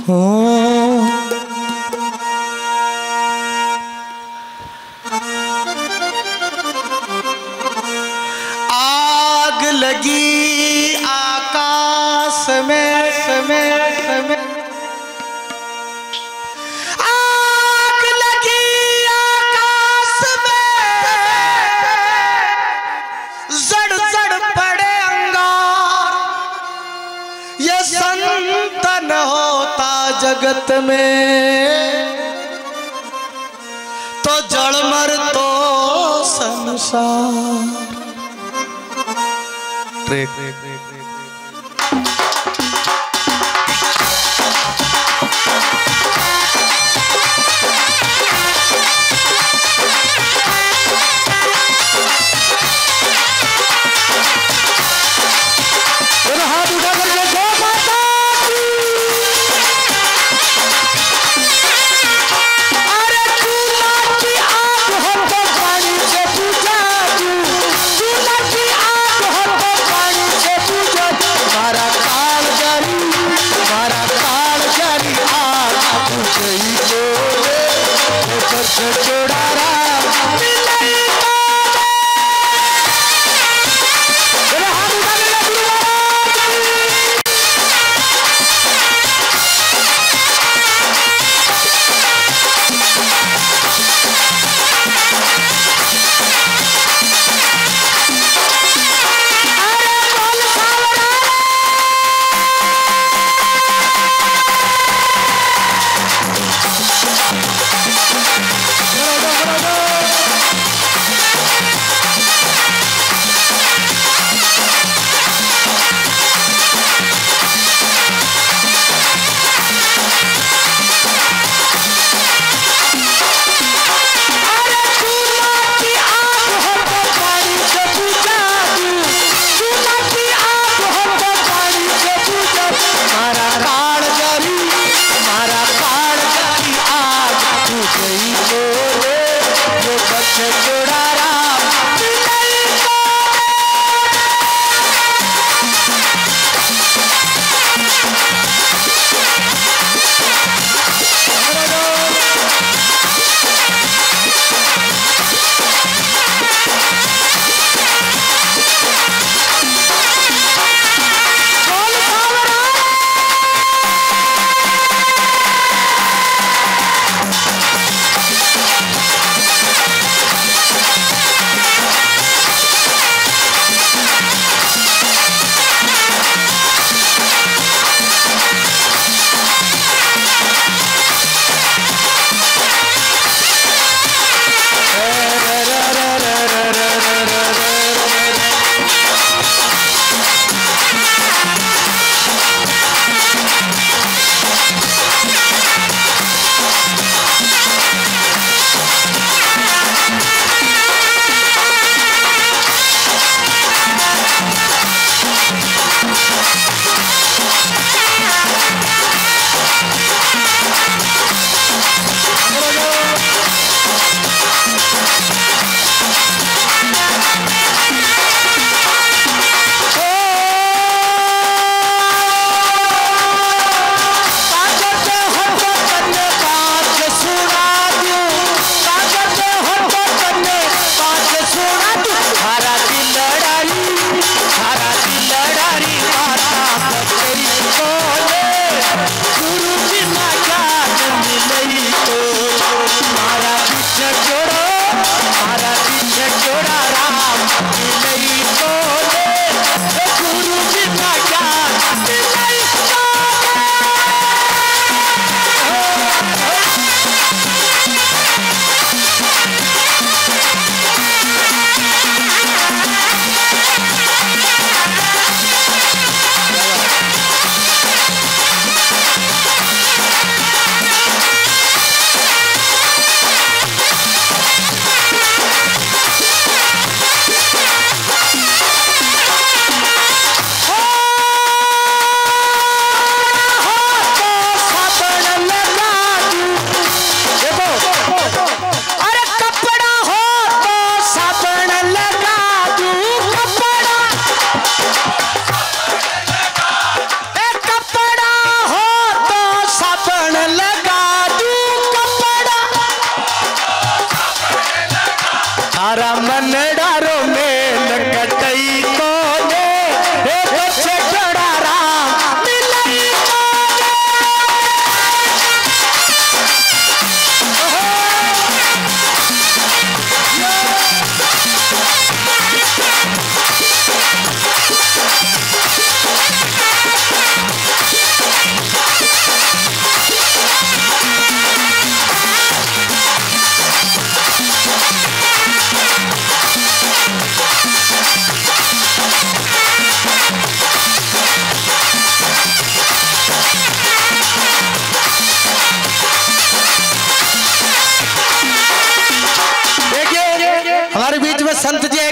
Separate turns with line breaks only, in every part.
हो आग लगी आकाश में आग लगी आकाश में जड़ जड़ पड़े अंगार ये संतन होता जगत में तो जड़ मर तो संसार।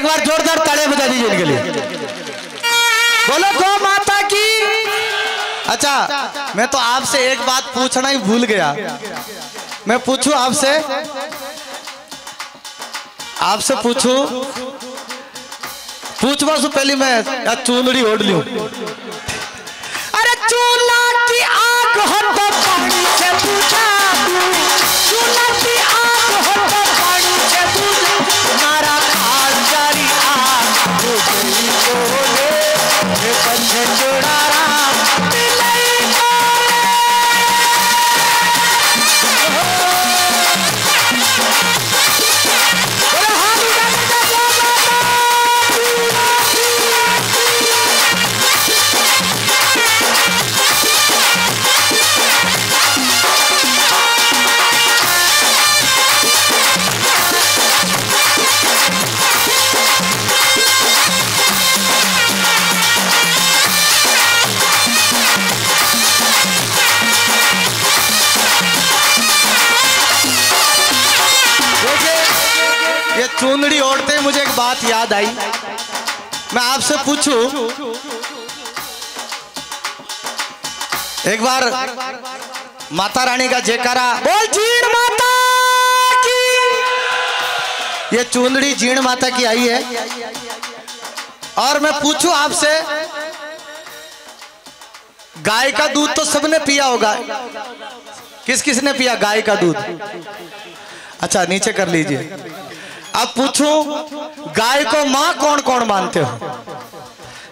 बार जोरदार तालियां बजा दीजिए इनके लिए। बोलो गौ माता की। अच्छा, मैं तो आपसे एक बात पूछना ही भूल गया। मैं पूछूं आपसे पूछूं से पहले मैं चूंदड़ी ओढ़ लूं। अरे चूल्हा की आग हो तो पानी से पूछा, चूल्हा की आग हो तो पानी से पूछा, हमारा खाल जारी आग तो गई बोले ये बंधे जोड़ा राम दिलाई चूंदड़ी ओढ़ते मुझे एक बात याद आई। मैं आपसे पूछूं, एक बार माता रानी का जयकारा बोल, जीण माता की। ये चूंदड़ी जीण माता की आई है। और मैं पूछूं आपसे, गाय का दूध तो सबने पिया होगा, किस किस ने पिया गाय का दूध? अच्छा, नीचे कर लीजिए। अब पूछूं, गाय को मां कौन कौन मानते हो?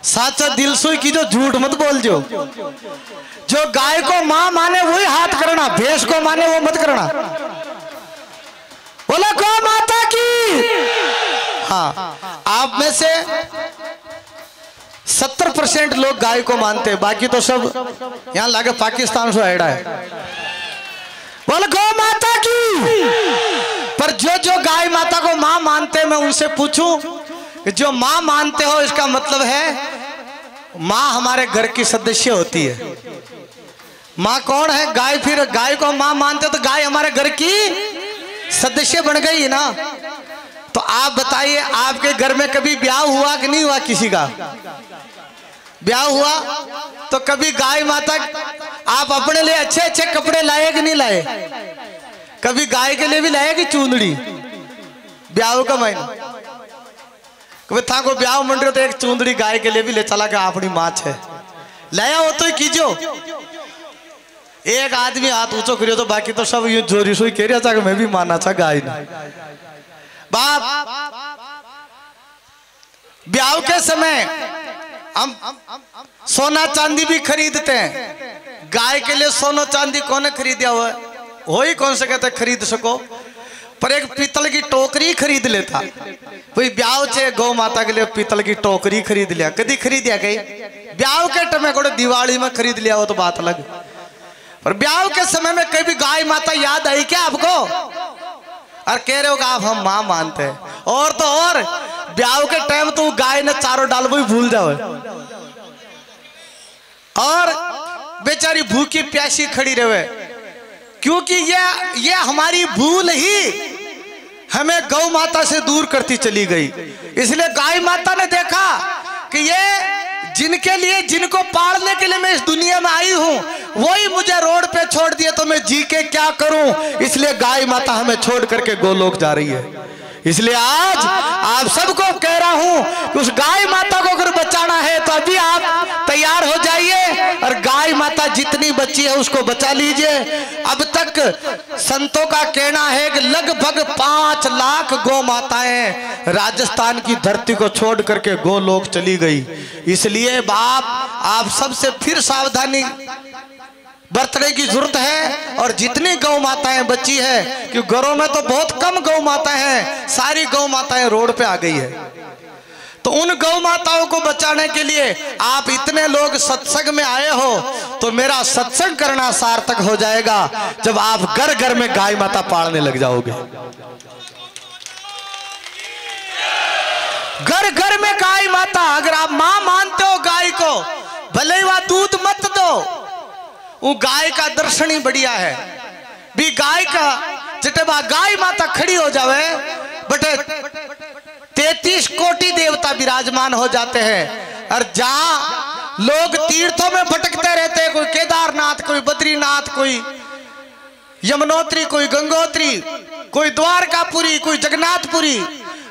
साचा दिल सोई की, जो झूठ मत बोल। जो गाय को मां माने वही हाथ करना, भैंस को माने वो मत करना। बोला गौ माता की। हाँ, आप में से 70% लोग गाय को मानते हैं, बाकी तो सब यहां लागे पाकिस्तान से ऐडा है। बोला गौ माता की। पर जो गाय माता को मां मानते हैं, मैं उनसे पूछूं, जो मां मानते हो इसका मतलब है मां हमारे घर की सदस्य होती है। मां कौन है? गाय। फिर गाय को मां मानते हो तो गाय हमारे घर की सदस्य बन गई ना। तो आप बताइए, आपके घर में कभी ब्याह हुआ कि नहीं हुआ? किसी का ब्याह हुआ तो कभी गाय माता आप अपने लिए अच्छे अच्छे कपड़े लाए कि नहीं लाए? कभी गाय के लिए भी लाए कि चूंदड़ी? ब्याह का महीना कभी था को ब्याह मंडे तो एक चूंदड़ी गाय के लिए भी ले चला के अपनी माँ है लाया हो तो कीजो। एक आदमी हाथ ऊंचो करियो तो बाकी तो सब यूं जोरी सोई कह रहा था कि मैं भी माना था गाय ने। बाप ब्याह के समय हम सोना चांदी भी खरीदते हैं। गाय के लिए सोना चांदी कौन खरीदा हुआ है? हो ही कौन से कहते खरीद सको, पर एक पीतल की टोकरी खरीद लेता। भाई ब्याह से गौ माता के लिए पीतल की टोकरी खरीद लिया। कभी खरीदिया गई ब्याह के टमे को दिवाली में खरीद लिया हो तो बात अलग। पर ब्याह के समय में कभी गाय माता याद आई क्या आपको? और कह रहे हो कि आप हम मां मानते हैं। और तो और ब्याह के टाइम तो गाय ने चारों डाल भी भूल जाओ और बेचारी भूखी प्यासी खड़ी रहे, क्योंकि ये हमारी भूल ही हमें गौ माता से दूर करती चली गई। इसलिए गाय माता ने देखा कि ये जिनके लिए, जिनको पालने के लिए मैं इस दुनिया में आई हूं, वही मुझे रोड पे छोड़ दिए तो मैं जी के क्या करूं। इसलिए गाय माता हमें छोड़ करके गोलोक जा रही है। इसलिए आज आप सबको कह रहा हूं कि उस गाय माता को अगर बचाना है तो अभी आप तैयार हो जाइए और गाय माता जितनी बची है उसको बचा लीजिए। अब तक संतों का कहना है कि लगभग 5 लाख गौ माताएं राजस्थान की धरती को छोड़ करके गोलोक चली गई। इसलिए बाप आप सबसे फिर सावधानी बरतने की जरूरत है। और जितनी गौ माताएं बची है, क्योंकि घरों में तो बहुत कम गौ माताएं हैं, सारी गौ माताएं रोड पे आ गई है। तो उन गौ माताओं को बचाने के लिए आप इतने लोग सत्संग में आए हो तो मेरा सत्संग करना सार्थक हो जाएगा जब आप घर घर में गाय माता पालने लग जाओगे। घर घर में गाय माता, अगर आप मां मानते हो गाय को, भले ही वह दूध मत दो, वो गाय का दर्शन ही बढ़िया है। भी गाय का जिते बा गाय माता खड़ी हो जावे बटे 33 कोटि देवता विराजमान हो जाते हैं। और जहां लोग तीर्थों में भटकते रहते हैं, कोई केदारनाथ, कोई बद्रीनाथ, कोई यमुनोत्री, कोई गंगोत्री, कोई द्वारकापुरी, कोई जगन्नाथपुरी,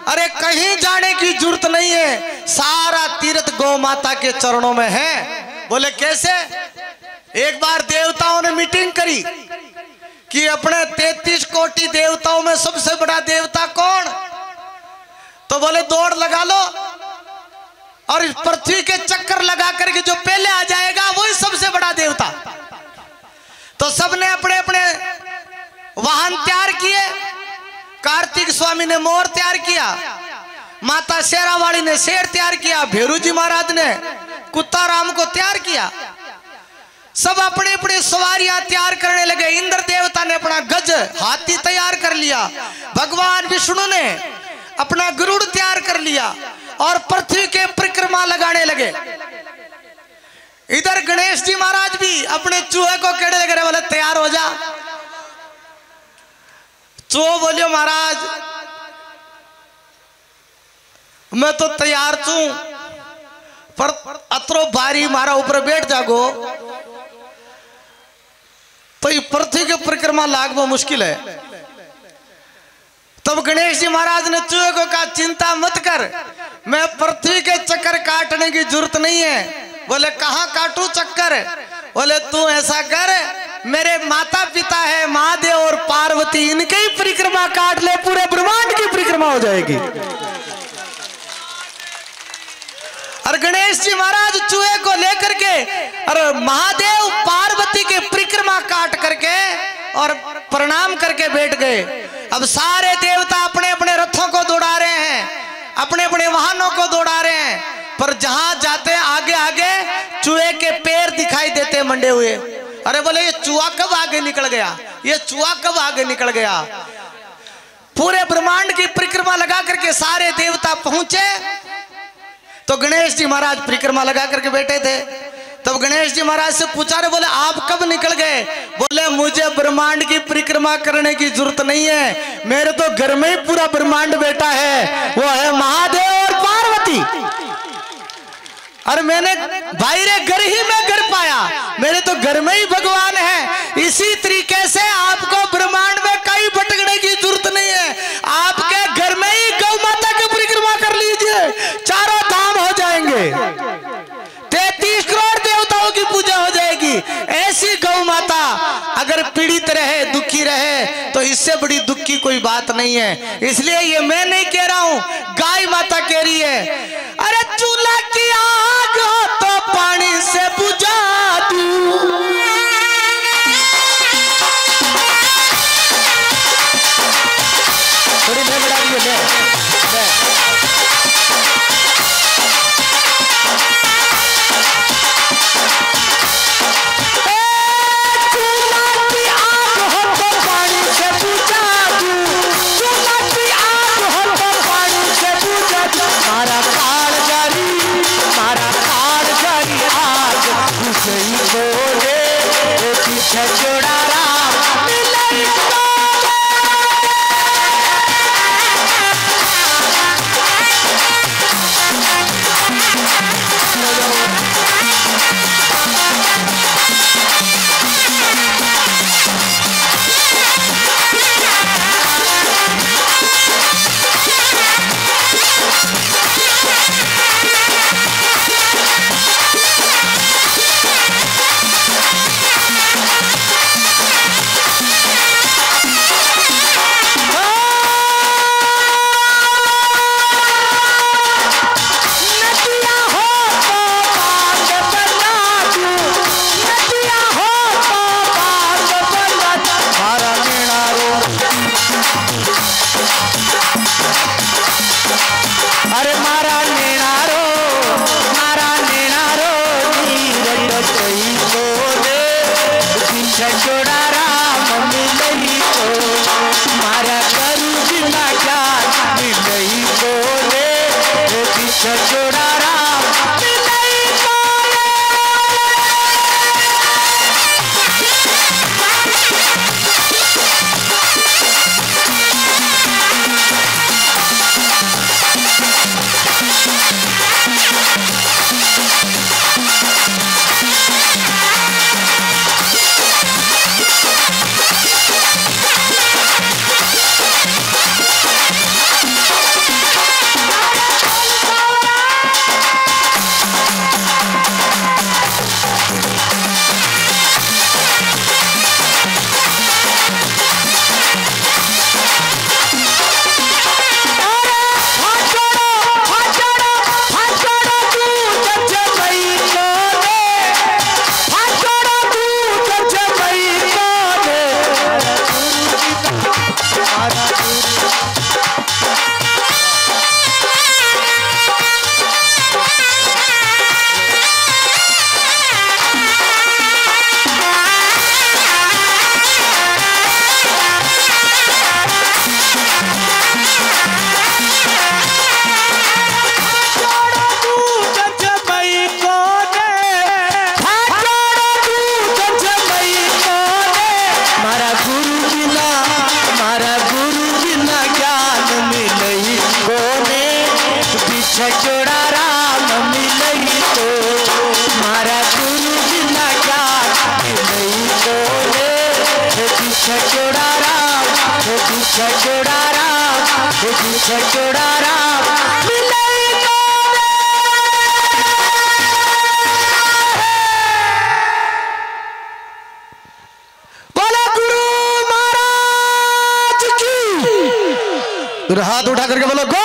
अरे कहीं जाने की जरूरत नहीं है, सारा तीर्थ गौ माता के चरणों में है। बोले कैसे? एक बार देवताओं ने मीटिंग करी कि अपने 33 कोटि देवताओं में सबसे बड़ा देवता कौन? तो बोले दौड़ लगा लो और इस पृथ्वी के चक्कर लगा करके जो पहले आ जाएगा वही सबसे बड़ा देवता। तो सबने अपने अपने वाहन तैयार किए। कार्तिक स्वामी ने मोर तैयार किया, माता शेरावाली ने शेर तैयार किया, भेरू जी महाराज ने कुत्ता राम को तैयार किया। सब अपने अपने सवारियां तैयार करने लगे। इंद्र देवता ने अपना गज हाथी तैयार कर लिया, भगवान विष्णु ने अपना गरुड़ तैयार कर लिया और पृथ्वी के परिक्रमा लगाने लगे। इधर गणेश जी महाराज भी अपने चूहे को केड़े लगे रहे, बोले तैयार हो जा। चूहो बोलियो महाराज मैं तो तैयार छू, पर अतरो भारी मारा ऊपर बैठ जागो तो ये पृथ्वी के परिक्रमा लागना मुश्किल है। तब गणेश जी महाराज ने चूहे को कहा चिंता मत कर, मैं पृथ्वी के चक्कर काटने की जरूरत नहीं है। बोले कहाँ काटू चक्कर? बोले तू ऐसा कर, मेरे माता पिता है महादेव और पार्वती, इनके ही परिक्रमा काट ले, पूरे ब्रह्मांड की परिक्रमा हो जाएगी। और गणेश जी महाराज चूहे को लेकर के और महादेव पार्वती के परिक्रमा काट करके और प्रणाम करके बैठ गए। अब सारे देवता अपने अपने रथों को दौड़ा रहे हैं, अपने अपने वाहनों को दौड़ा रहे हैं, पर जहां जाते आगे आगे चूहे के पैर दिखाई देते मंडे हुए। अरे बोले ये चूहा कब आगे निकल गया, ये चूहा कब आगे निकल गया। पूरे ब्रह्मांड की परिक्रमा लगा करके सारे देवता पहुंचे तो गणेश जी महाराज परिक्रमा लगा करके बैठे थे। तब गणेश जी महाराज से पूछा, रे बोले आप कब निकल गए? बोले मुझे ब्रह्मांड की परिक्रमा करने की जरूरत नहीं है, मेरे तो घर में ही पूरा ब्रह्मांड बैठा है, वो है महादेव और पार्वती। और मैंने भाई रे घर ही में घर पाया, मेरे तो घर में ही भगवान है। इसी तरीके से आपको ब्रह्मांड में कहीं भटकने की जरूरत नहीं है, आपके घर में ही गौ माता की परिक्रमा कर लीजिए, चारों धाम हो जाएंगे, 33 करोड़ देवताओं की पूजा हो जाएगी। ऐसी गौ माता अगर पीड़ित रहे, दुखी रहे, तो इससे बड़ी दुख की कोई बात नहीं है। इसलिए ये मैं नहीं कह रहा हूं, गाय माता कह रही है। अरे चूल्हा की आग हो तो पानी से बुझा दूं, थोड़ी मैं बढ़ा दी छोड़ा राम, हे पीछे छोड़ा राम, हे पीछे छोड़ा राम, बोला गुरु महाराज की। हाथ उठा करके बोलो गो